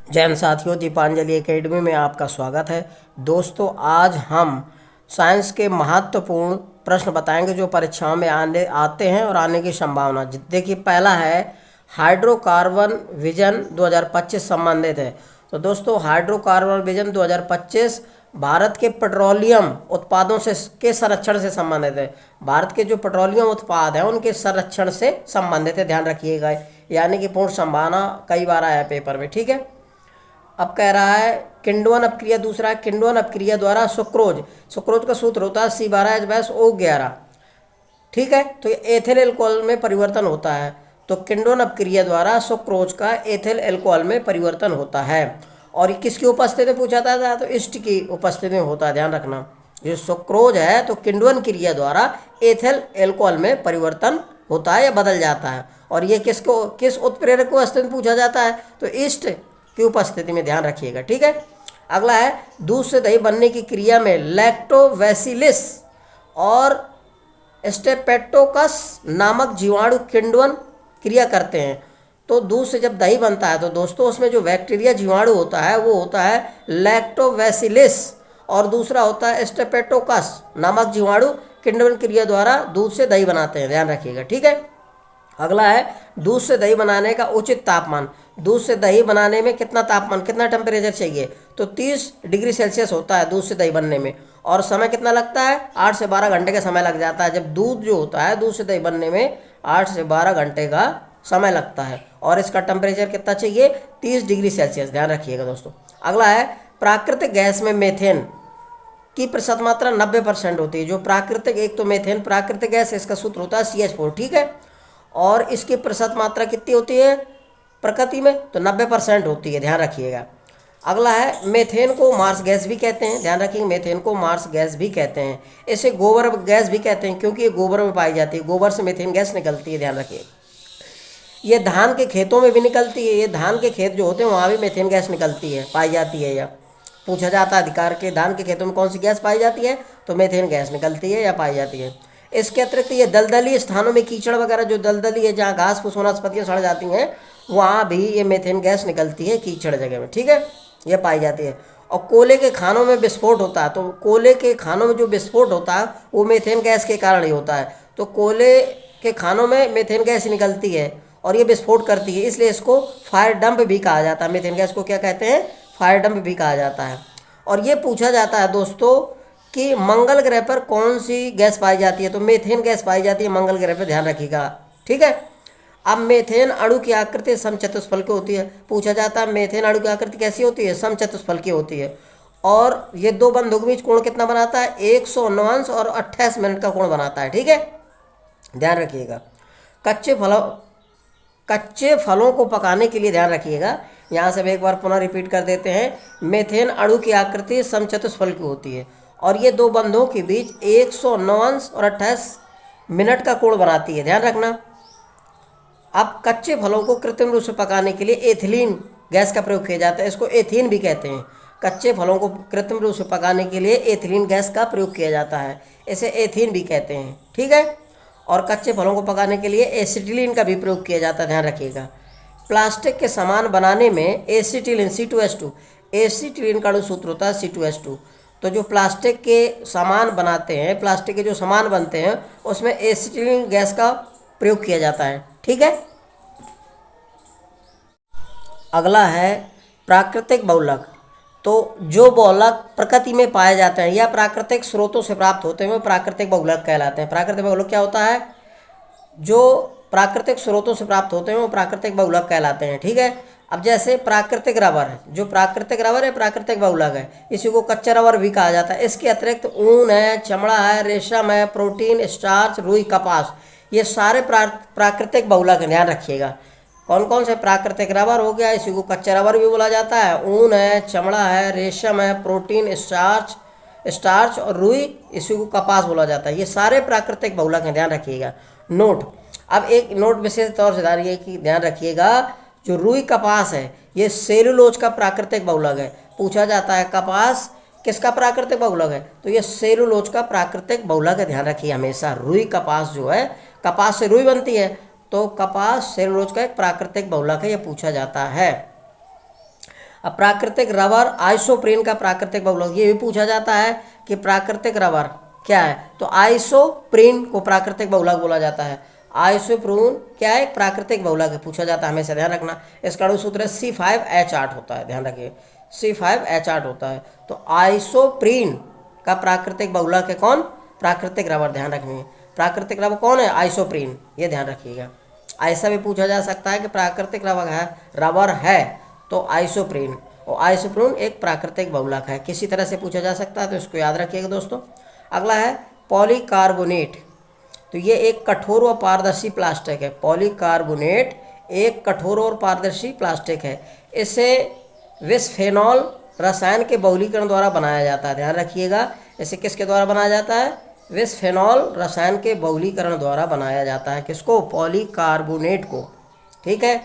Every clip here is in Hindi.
जैन साथियों, दीपांजलि एकेडमी में आपका स्वागत है। दोस्तों, आज हम साइंस के महत्वपूर्ण प्रश्न बताएंगे जो परीक्षाओं में आने आते हैं और आने की संभावना। देखिए, पहला है हाइड्रोकार्बन विजन 2025 संबंधित है। तो दोस्तों, हाइड्रोकार्बन विजन 2025 भारत के पेट्रोलियम उत्पादों से के संरक्षण से संबंधित है। भारत के जो पेट्रोलियम उत्पाद हैं उनके संरक्षण से संबंधित है, ध्यान रखिएगा। यानी कि पूर्ण संभावना कई बार आया है पेपर में, ठीक है। अब कह रहा है किण्वन अपक्रिया, दूसरा है किण्वन अपक्रिया द्वारा सुक्रोज। सुक्रोज का सूत्र होता है C12H12O11, ठीक है। तो ये एथिल एल्कोहल में परिवर्तन होता है। तो किण्वन अपक्रिया द्वारा सुक्रोज का एथिल एल्कोहल में परिवर्तन होता है। और ये किसकी उपस्थिति में पूछा था? तो ईस्ट की उपस्थिति में होता है, ध्यान रखना। जो सुक्रोज है तो किण्वन क्रिया द्वारा एथिल एल्कोहल में परिवर्तन होता है या बदल जाता है। और ये किस उत्प्रेरक को उपस्थिति में पूछा जाता है? तो ईस्ट की उपस्थिति में, ध्यान रखिएगा, ठीक है। अगला है दूध से दही बनने की क्रिया में लैक्टोबैसिलस और स्टेपेटोकस नामक जीवाणु किण्वन क्रिया करते हैं। तो दूध से जब दही बनता है तो दोस्तों उसमें जो बैक्टीरिया जीवाणु होता है वो होता है लैक्टोबैसिलस, और दूसरा होता है स्टेपेटोकस नामक जीवाणु किण्वन क्रिया द्वारा दूध से दही बनाते हैं, ध्यान रखिएगा, ठीक है। अगला है दूध से दही बनाने का उचित तापमान। दूध से दही बनाने में कितना तापमान, कितना टेम्परेचर चाहिए? तो 30 डिग्री सेल्सियस होता है दूध से दही बनने में। और समय कितना लगता है? 8 से 12 घंटे का समय लग जाता है। जब दूध जो होता है दूध से दही बनने में 8 से 12 घंटे का समय लगता है। और इसका टेम्परेचर कितना चाहिए? 30 डिग्री सेल्सियस, ध्यान रखिएगा दोस्तों। अगला है प्राकृतिक गैस में मेथेन की प्रतिशत मात्रा 90% होती है। जो प्राकृतिक, एक तो मेथेन प्राकृतिक गैस, इसका सूत्र होता है CH4, ठीक है। और इसकी प्रतिशत मात्रा कितनी होती है प्रकृति में? तो 90% होती है, ध्यान रखिएगा। अगला है मेथेन को मार्स गैस भी कहते हैं, ध्यान रखिएगा, मेथेन को मार्स गैस भी कहते हैं। इसे गोबर गैस भी कहते हैं क्योंकि ये गोबर में पाई जाती है। गोबर से मेथेन गैस निकलती है, ध्यान रखिए। ये धान के खेतों में भी निकलती है। ये धान के खेत जो होते हैं वहाँ भी मेथेन गैस निकलती है, पाई जाती है। या पूछा जाता है अधिकार के धान के खेतों में कौन सी गैस पाई जाती है? तो मेथेन गैस निकलती है या पाई जाती है। इसके अतिरिक्त ये दलदली स्थानों में कीचड़ वगैरह, जो दलदली है जहाँ घास फूस वनस्पतियाँ सड़ जाती हैं, वहाँ भी ये मेथेन गैस निकलती है कीचड़ जगह में, ठीक है, ये पाई जाती है। और कोयले के खानों में विस्फोट होता है। तो कोयले के खानों में जो विस्फोट होता है वो मेथेन गैस के कारण ही होता है। तो कोयले के खानों में मेथेन गैस निकलती है और ये विस्फोट करती है, इसलिए इसको फायर डंप भी कहा जाता है। मेथेन गैस को क्या कहते हैं? फायर डंप भी कहा जाता है। और ये पूछा जाता है दोस्तों कि मंगल ग्रह पर कौन सी गैस पाई जाती है? तो मेथेन गैस पाई जाती है मंगल ग्रह पर, ध्यान रखिएगा, ठीक है। अब मेथेन अणु की आकृति समचतुष्फलकी होती है। पूछा जाता है मेथेन अणु की आकृति कैसी होती है? समचतुष्फलकी होती है। और ये दो बंधों के बीच कोण कितना बनाता है? 109 और 28 मिनट का कोण बनाता है, ठीक है, ध्यान रखिएगा। कच्चे फलों को पकाने के लिए, ध्यान रखिएगा, यहाँ से एक बार पुनः रिपीट कर देते हैं। मेथेन अणु की आकृति समचतुष्फलकी होती है और ये दो बंधों के बीच 109 और 28 मिनट का कोण बनाती है, ध्यान रखना। अब कच्चे फलों को कृत्रिम रूप से पकाने के लिए एथिलीन गैस का प्रयोग किया जाता है। इसको एथीन भी कहते हैं। कच्चे फलों को कृत्रिम रूप से पकाने के लिए एथिलीन गैस का प्रयोग किया जाता है, इसे एथीन भी कहते हैं, ठीक है। और कच्चे फलों को पकाने के लिए एसिटिलीन का भी प्रयोग किया जाता है, ध्यान रखिएगा। प्लास्टिक के सामान बनाने में एसिटिलीन C2H2, एसिटिलीन का सूत्र होता है C2H2। तो जो प्लास्टिक के सामान बनाते हैं, प्लास्टिक के जो सामान बनते हैं उसमें एसिटिलीन गैस का प्रयोग किया जाता है, ठीक है। अगला है प्राकृतिक बहुलक। तो जो बहुलक प्रकृति में पाए जाते हैं या प्राकृतिक स्रोतों से प्राप्त होते हैं वो प्राकृतिक बहुलक कहलाते हैं। प्राकृतिक बहुलक क्या होता है? जो प्राकृतिक स्रोतों से प्राप्त होते हैं वो प्राकृतिक बहुलक कहलाते हैं, ठीक है। अब जैसे प्राकृतिक रबर है, जो प्राकृतिक रबर है प्राकृतिक बहुलक है, इसी को कच्चा रबर भी कहा जाता है। इसके अतिरिक्त ऊन है, चमड़ा है, रेशम है, प्रोटीन, स्टार्च, रुई, कपास, ये सारे प्राकृतिक बहुलक हैं, ध्यान रखिएगा। कौन कौन से? प्राकृतिक रबर हो गया, इसी को कच्चा रबर भी बोला जाता है। ऊन है, चमड़ा है, रेशम है, प्रोटीन, स्टार्च और रुई, इसी को कपास बोला जाता है। ये सारे प्राकृतिक बहुलक हैं, ध्यान रखिएगा। नोट, अब एक नोट विशेष तौर से ध्यान रखिएगा, जो रुई कपास है ये सेलुलोज का प्राकृतिक बहुलक है। पूछा जाता है कपास किसका प्राकृतिक बहुलक है? तो ये सेलुलोज का प्राकृतिक बहुलक है, ध्यान रखिए हमेशा। रुई कपास जो है, कपास से रुई बनती है, तो कपास सेलुलोज का एक प्राकृतिक बहुलक है, ये पूछा जाता है। अब प्राकृतिक रबर आइसोप्रीन का प्राकृतिक बहुलक, ये भी पूछा जाता है कि प्राकृतिक रबर क्या है, तो आइसोप्रीन को प्राकृतिक बहुलक बोला जाता है। आइसोप्रीन क्या है, प्राकृतिक बहुलक है, पूछा जाता है, हमेशा ध्यान रखना। इसका अणु सूत्र C5H8 होता है, ध्यान रखिए C5H8 होता है। तो आइसोप्रीन का प्राकृतिक बहुलक है कौन, प्राकृतिक रबर, ध्यान रखनी है। प्राकृतिक रबर कौन है, आइसोप्रीन, ये ध्यान रखिएगा। ऐसा भी पूछा जा सकता है कि प्राकृतिक रबर है तो आइसोप्रीन, और आइसोप्रीन एक प्राकृतिक बहुलक है, किसी तरह से पूछा जा सकता है, तो इसको याद रखिएगा दोस्तों। अगला है पॉलीकार्बोनेट, तो ये एक कठोर और पारदर्शी प्लास्टिक है। पॉलीकार्बोनेट एक कठोर और पारदर्शी प्लास्टिक है। इसे बिस्फेनॉल रसायन के बहुलीकरण द्वारा बनाया जाता है, ध्यान रखिएगा। इसे किसके द्वारा बनाया जाता है, बिस्फेनॉल रसायन के बहुलीकरण द्वारा बनाया जाता है, किसको, पॉलीकार्बोनेट को, ठीक है।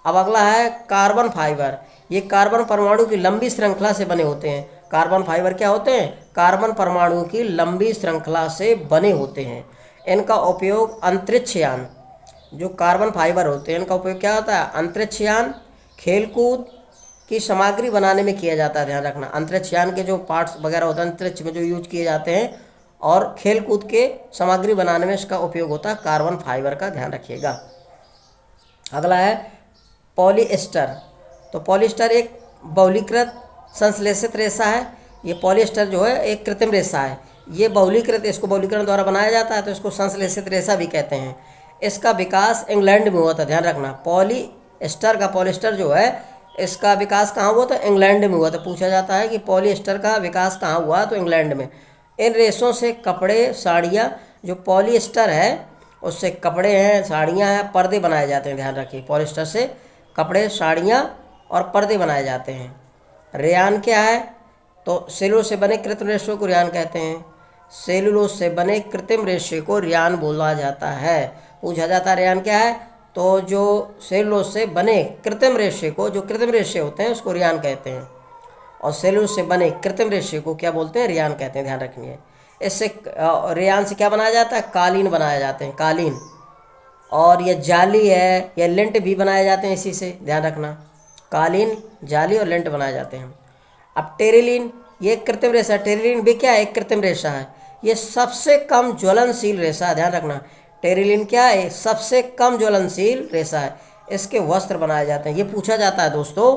अब अगला है कार्बन फाइबर, ये कार्बन परमाणु की लंबी श्रृंखला से बने होते हैं। कार्बन फाइबर क्या होते हैं, कार्बन परमाणु की लंबी श्रृंखला से बने होते हैं। इनका उपयोग अंतरिक्ष यान, जो कार्बन फाइबर होते हैं इनका उपयोग क्या होता है, अंतरिक्ष यान, खेलकूद की सामग्री बनाने में किया जाता है, ध्यान रखना। अंतरिक्ष यान के जो पार्ट्स वगैरह होते हैं अंतरिक्ष में जो यूज किए जाते हैं, और खेलकूद के सामग्री बनाने में इसका उपयोग होता है कार्बन फाइबर का, ध्यान रखिएगा। अगला है पॉलीएस्टर, तो पॉलीएस्टर एक बहुलीकृत संश्लेषित रेशा है। ये पॉलीएस्टर जो है एक कृत्रिम रेशा है, ये बहुलीकृत, इसको बहुलीकरण द्वारा बनाया जाता है, तो इसको संश्लेषित रेशा भी कहते हैं। इसका विकास इंग्लैंड में हुआ था, ध्यान रखना। पॉलीएस्टर जो है इसका विकास कहाँ हुआ था, इंग्लैंड में हुआ था। पूछा जाता है कि पॉलीएस्टर का विकास कहाँ हुआ, तो इंग्लैंड में। इन रेशों से कपड़े, साड़ियाँ, जो पॉलीएस्टर है उससे कपड़े हैं, साड़ियाँ हैं, पर्दे बनाए जाते हैं, ध्यान रखिए। पॉलीएस्टर से कपड़े, साड़ियाँ और पर्दे बनाए जाते हैं। रेयान क्या है, तो सेलुलोज से बने कृत्रिम रेशे को रेयान कहते हैं। सेलुलोज से बने कृत्रिम रेशे को रेयान बोला जाता है। पूछा जाता है रेयान क्या है, तो जो सेलुलोज से बने कृत्रिम रेशे को, जो कृत्रिम रेशे होते हैं उसको रेयान कहते हैं, और सेलुलोज से बने कृत्रिम रेशे को क्या बोलते हैं, रेयान कहते हैं, ध्यान रखिए। इससे रेयान से क्या बनाया जाता है, कालीन बनाए जाते हैं, कालीन। और ये जाली है, ये लिंट भी बनाए जाते हैं इसी से, ध्यान रखना। कालीन, जाली और लिंट बनाए जाते हैं। अब टेरिलीन, ये एक कृत्रिम रेशा है। टेरिलीन भी क्या है, एक कृत्रिम रेशा है। ये सबसे कम ज्वलनशील रेशा है, ध्यान रखना। टेरिलीन क्या है, सबसे कम ज्वलनशील रेशा है। इसके वस्त्र बनाए जाते हैं। ये पूछा जाता है दोस्तों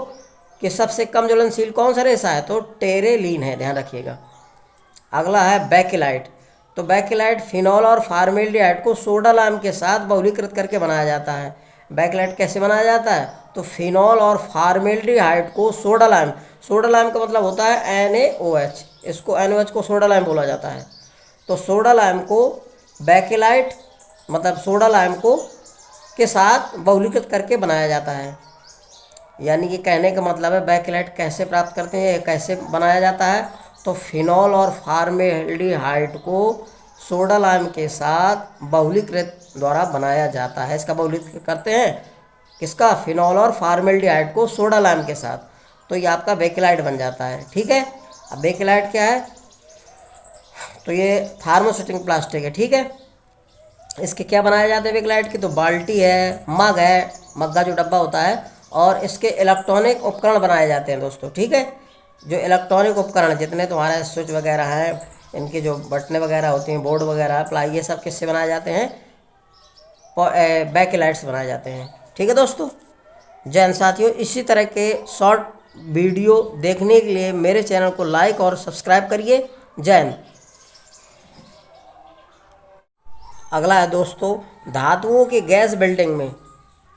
कि सबसे कम ज्वलनशील कौन सा रेशा है, तो टेरेलीन है, ध्यान रखिएगा। अगला है बेकेलाइट, तो बेकेलाइट फिनॉल और फॉर्मेल्डिहाइड को सोडा लाइम के साथ बहुलीकृत करके बनाया जाता है। बेकेलाइट कैसे बनाया जाता है, तो फिनॉल और फॉर्मेल्डिहाइड को सोडा लाइम का मतलब होता है NaOH, इसको NaOH को सोडा लाइम बोला जाता है। तो सोडा लाइम को बेकेलाइट मतलब सोडा लाइम को के साथ बहुलीकृत करके बनाया जाता है। यानी कि कहने का मतलब है बेकेलाइट कैसे प्राप्त करते हैं, कैसे बनाया जाता है, तो फिनॉल और फॉर्मेल्डिहाइड को सोडा लाइम के साथ बहुलीकृत द्वारा बनाया जाता है। इसका बहुलीकृत करते हैं किसका, फिनॉल और फॉर्मेल्डिहाइड को सोडा लाइम के साथ, तो ये आपका बेकेलाइट बन जाता है, ठीक है। अब बेकेलाइट क्या है, तो ये थर्मोसेटिंग प्लास्टिक है, ठीक है। इसके क्या बनाया जाता है बेकेलाइट की, तो बाल्टी है, मग है, मग्गा जो डब्बा होता है, और इसके इलेक्ट्रॉनिक उपकरण बनाए जाते हैं दोस्तों, ठीक है। जो इलेक्ट्रॉनिक उपकरण जितने तुम्हारे स्विच वगैरह हैं, इनके जो बटने वगैरह होती हैं, बोर्ड वगैरह, प्लाई, ये सब किससे बनाए जाते हैं, बेकेलाइट्स बनाए जाते हैं, ठीक है दोस्तों। जय हिंद साथियों, इसी तरह के शॉर्ट वीडियो देखने के लिए मेरे चैनल को लाइक और सब्सक्राइब करिए। जय हिंद। अगला है दोस्तों, धातुओं की गैस बिल्डिंग में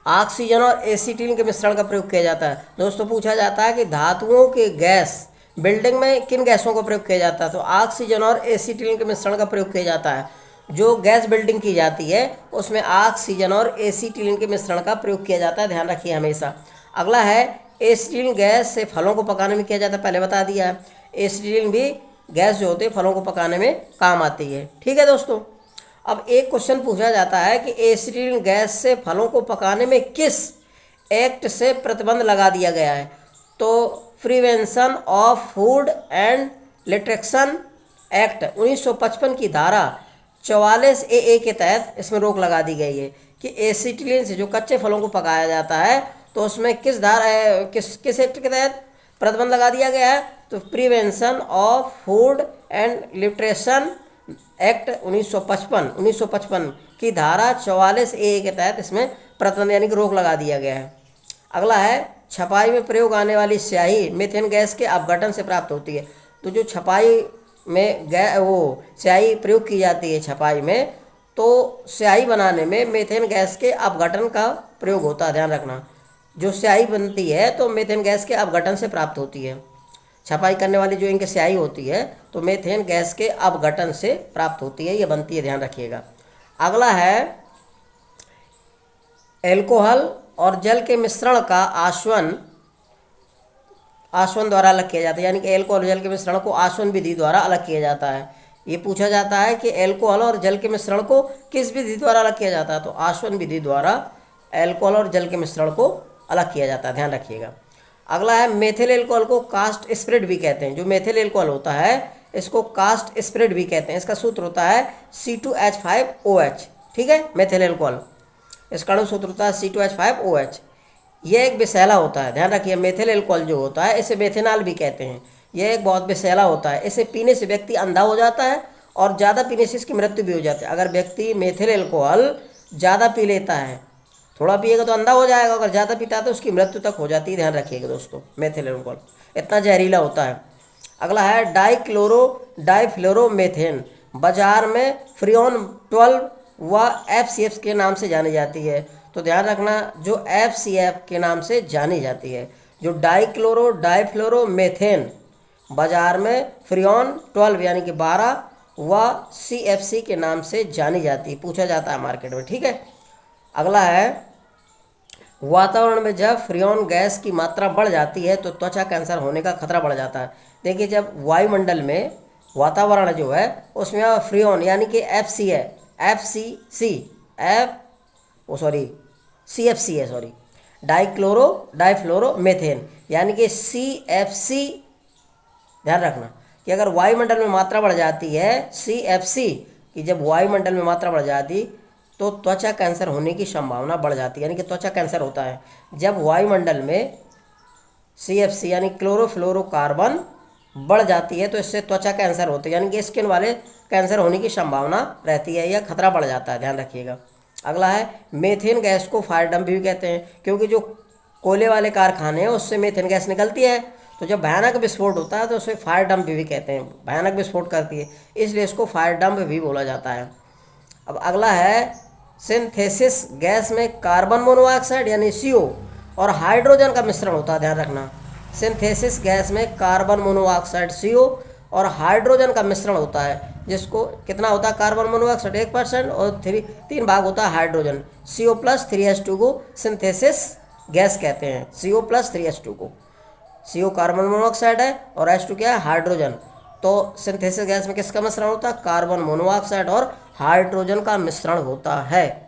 ऑक्सीजन और एसीटिलीन के मिश्रण का प्रयोग किया जाता है। दोस्तों पूछा जाता है कि धातुओं के गैस बिल्डिंग में किन गैसों का प्रयोग किया जाता है, तो ऑक्सीजन और एसीटिलीन के मिश्रण का प्रयोग किया जाता है। जो गैस बिल्डिंग की जाती है उसमें ऑक्सीजन और एसीटिलीन के मिश्रण का प्रयोग किया जाता है, ध्यान रखिए हमेशा। अगला है एसीटिलीन गैस से फलों को पकाने में किया जाता है, पहले बता दिया है। एसीटिलीन भी गैस जो होती है फलों को पकाने में काम आती है, ठीक है दोस्तों। अब एक क्वेश्चन पूछा जाता है कि एसिटिलीन गैस से फलों को पकाने में किस एक्ट से प्रतिबंध लगा दिया गया है, तो prevention of food and adulteration act 1955 की धारा 44AA के तहत इसमें रोक लगा दी गई है कि एसिटिलीन से जो कच्चे फलों को पकाया जाता है तो उसमें किस धारा किस एक्ट के तहत, प्रतिबंध लगा दिया गया है। तो prevention of food and nutrition act 1955 की धारा 44A के तहत इसमें प्रतिबंध यानी कि रोक लगा दिया गया है। अगला है छपाई में प्रयोग आने वाली स्याही मीथेन गैस के अपघटन से प्राप्त होती है। तो जो छपाई में वो स्याही प्रयोग की जाती है छपाई में, तो स्याही बनाने में मीथेन गैस के अपघटन का प्रयोग होता है, ध्यान रखना। जो स्याही बनती है तो मीथेन गैस के अपघटन से प्राप्त होती है। छपाई करने वाली जो इनकी स्याही होती है तो मीथेन गैस के अपघटन से प्राप्त होती है, ये बनती है, ध्यान रखिएगा। अगला है एल्कोहल और जल के मिश्रण का आसवन द्वारा अलग किया जाता है, यानी कि एल्कोहल और जल के मिश्रण को आसवन विधि द्वारा अलग किया जाता है। ये पूछा जाता है कि एल्कोहल और जल के मिश्रण को किस विधि द्वारा अलग किया जाता है, तो आसवन विधि द्वारा एल्कोहल और जल के मिश्रण को अलग किया जाता है, ध्यान रखिएगा। अगला है मेथिल एल्कोहल को कास्ट स्प्रेड भी कहते हैं। जो मेथिल एल्कोहल होता है इसको कास्ट स्प्रेड भी कहते हैं। इसका सूत्र होता है C2H5OH, ठीक है, मेथिल एल्कोहल। इसका अणु सूत्र होता है C2H5OH। यह एक विषैला होता है, ध्यान रखिए। मेथिल एल्कोहल जो होता है इसे मेथेनॉल भी कहते हैं। यह एक बहुत विषैला होता है। इसे पीने से व्यक्ति अंधा हो जाता है और ज़्यादा पीने से इसकी मृत्यु भी हो जाती है। अगर व्यक्ति मेथिल एल्कोहल ज़्यादा पी लेता है, थोड़ा पिएगा तो अंधा हो जाएगा, अगर ज़्यादा पीता है तो उसकी मृत्यु तक हो जाती है, ध्यान रखिएगा दोस्तों। मेथिल एल्कोहल इतना जहरीला होता है। अगला है डाइफ्लोरोमेथेन, बाजार में फ्रियोन 12 व FCF के नाम से जानी जाती है। तो ध्यान रखना, जो FCF के नाम से जानी जाती है, जो डाइफ्लोरोमेथेन बाजार में फ्रियोन 12 यानी कि 12 व CFC के नाम से जानी जाती है, पूछा जाता है मार्केट में, ठीक है। अगला है वातावरण में जब फ्रियोन गैस की मात्रा बढ़ जाती है तो त्वचा कैंसर होने का खतरा बढ़ जाता है। देखिए, जब वायुमंडल में वातावरण जो है उसमें फ्रियोन यानी कि CFC है, डाइफ्लोरोमेथेन यानी कि CFC, ध्यान रखना कि अगर वायुमंडल में मात्रा बढ़ जाती है CFC की, जब वायुमंडल में मात्रा बढ़ जाती तो त्वचा कैंसर होने की संभावना बढ़ जाती है, यानी कि त्वचा कैंसर होता है जब वायुमंडल में CFC यानी क्लोरोफ्लोरोकार्बन बढ़ जाती है, तो इससे त्वचा कैंसर होते हैं, यानी कि स्किन वाले कैंसर होने की संभावना रहती है या खतरा बढ़ जाता है, ध्यान रखिएगा। अगला है मेथेन गैस को फायर डंप भी कहते हैं, क्योंकि जो कोयले वाले कारखाने हैं उससे मेथेन गैस निकलती है, तो जब भयानक विस्फोट होता है तो उसे फायर डंप भी कहते हैं, भयानक विस्फोट करती है, इसलिए इसको फायर डंप भी बोला जाता है। अब अगला है सिंथेसिस गैस में कार्बन मोनोऑक्साइड यानी CO और हाइड्रोजन का मिश्रण होता है, ध्यान रखना। सिंथेसिस गैस में कार्बन मोनोऑक्साइड CO और हाइड्रोजन का मिश्रण होता है, जिसको कितना होता है, कार्बन मोनोऑक्साइड 1% और 3 भाग होता है हाइड्रोजन। CO+3H2 को सिंथेसिस गैस कहते हैं, CO+3H2 को। CO कार्बन मोनोऑक्साइड है और H2 क्या है, हाइड्रोजन। तो सिंथेसिस गैस में किसका मिश्रण होता है, कार्बन मोनोऑक्साइड और हाइड्रोजन का मिश्रण होता है।